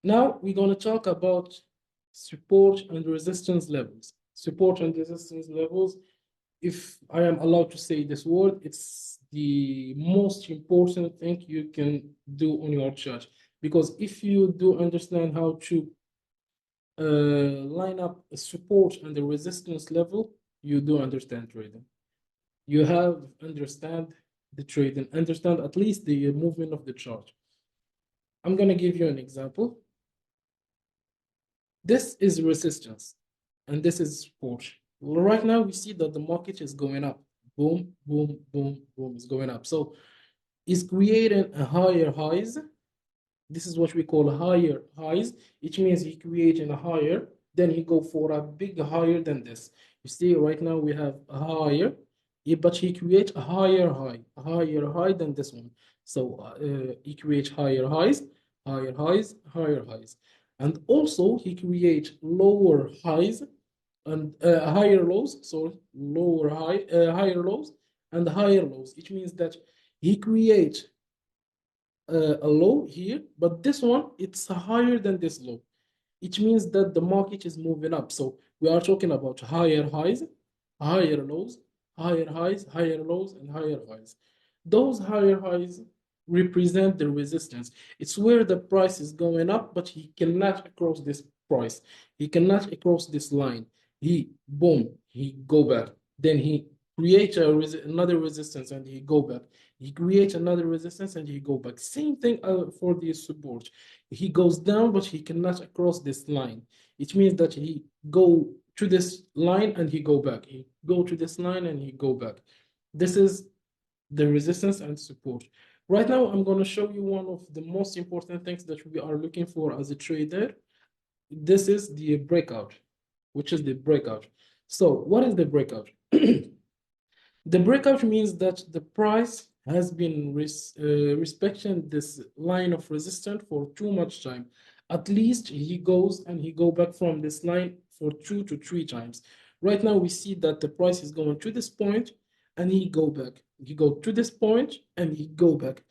Now we're going to talk about support and resistance levels. Support and resistance levels, if I am allowed to say this word, it's the most important thing you can do on your chart. Because if you do understand how to line up a support and the resistance level, you do understand trading. You have understand the trading, understand at least the movement of the chart. I'm going to give you an example. This is resistance and this is support. Right now, we see that the market is going up. Boom, boom, boom, boom, is going up. So it's creating a higher highs. This is what we call higher highs. It means he creating a higher, then he go for a big higher than this. You see, right now we have a higher, but he create a higher high than this one. So he creates higher highs, higher highs, higher highs. And also he creates lower highs and higher lows, sorry, higher lows and higher lows. It means that he creates a low here, but this one, it's higher than this low. It means that the market is moving up. So we are talking about higher highs, higher lows, higher highs, higher lows, and higher highs. Those higher highs represent the resistance. It's where the price is going up, but he cannot cross this price. He cannot cross this line. He, boom, he go back. Then he create another resistance and he go back. He creates another resistance and he go back. Same thing for the support. He goes down, but he cannot cross this line. It means that he go to this line and he go back. He go to this line and he go back. This is the resistance and support. Right now, I'm going to show you one of the most important things that we are looking for as a trader. This is the breakout, which is the breakout. So what is the breakout? The breakout means that the price has been respecting this line of resistance for too much time. At least he goes and he go back from this line for 2 to 3 times. Right now we see that the price is going to this point and he go back. He go to this point and he go back.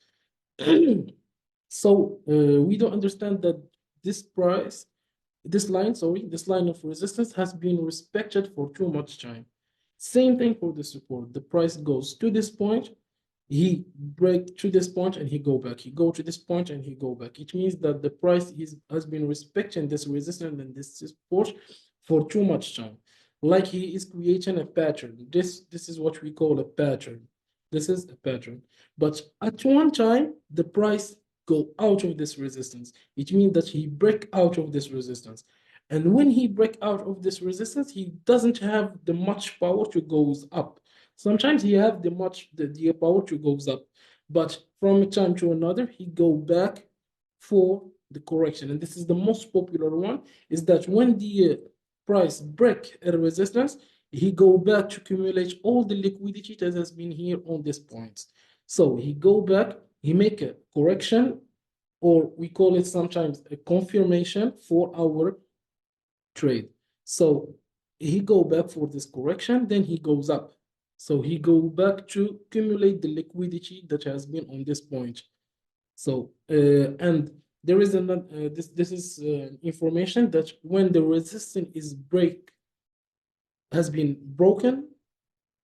So we don't understand that this price, this line of resistance has been respected for too much time. Same thing for the support. The price goes to this point, he break to this point and he go back. He go to this point and he go back. It means that the price has been respecting this resistance and this support for too much time. Like he is creating a pattern. This is what we call a pattern. This is a pattern. But at one time, the price go out of this resistance. It means that he break out of this resistance. And when he break out of this resistance, he doesn't have the much power to goes up. Sometimes he have the power to goes up, but from a time to another, he go back for the correction. And this is the most popular one, is that when the price break a resistance, he go back to accumulate all the liquidity that has been here on this point. So he go back, he make a correction, or we call it sometimes a confirmation for our trade. So he go back for this correction, then he goes up. So he go back to accumulate the liquidity that has been on this point. So and there is another this is information that when the resistance is has been broken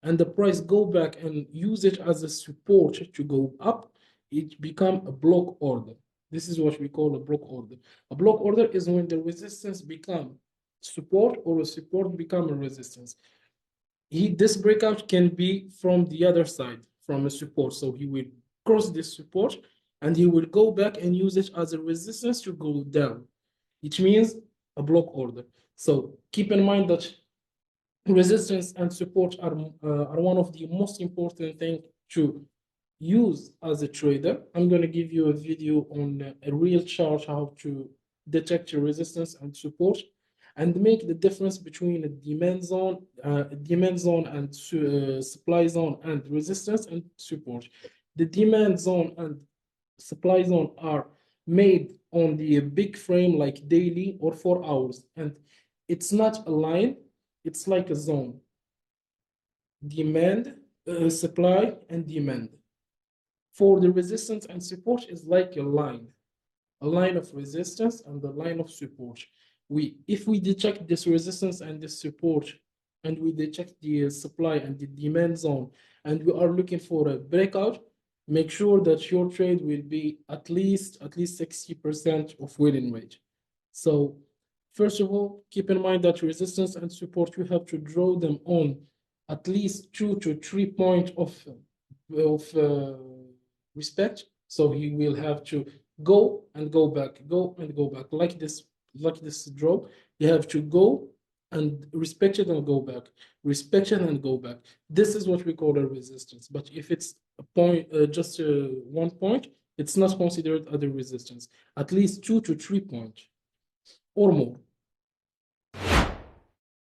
and the price go back and use it as a support to go up, it become a block order. This is what we call a block order. A block order is when the resistance become support or a support become a resistance. This breakout can be from the other side, from a support. So he will cross this support and he will go back and use it as a resistance to go down. It means a block order. So keep in mind that resistance and support are one of the most important things to use as a trader. I'm going to give you a video on a real chart how to detect your resistance and support and make the difference between a demand zone and supply zone and resistance and support. The demand zone and supply zone are made on the big frame like daily or 4 hours, and it's not a line, it's like a zone. Demand, supply, and demand. For the resistance and support is like a line. a line of resistance and a line of support. If we detect this resistance and this support, and we detect the supply and the demand zone, and we are looking for a breakout, make sure that your trade will be at least 60% of winning rate. So first of all, keep in mind that resistance and support, you have to draw them on at least 2 to 3 points of respect. So he will have to go and go back, like this draw. You have to go and respect it and go back, respect it and go back. This is what we call a resistance. But if it's a point, just 1 point, it's not considered as a resistance. At least 2 to 3 points or more.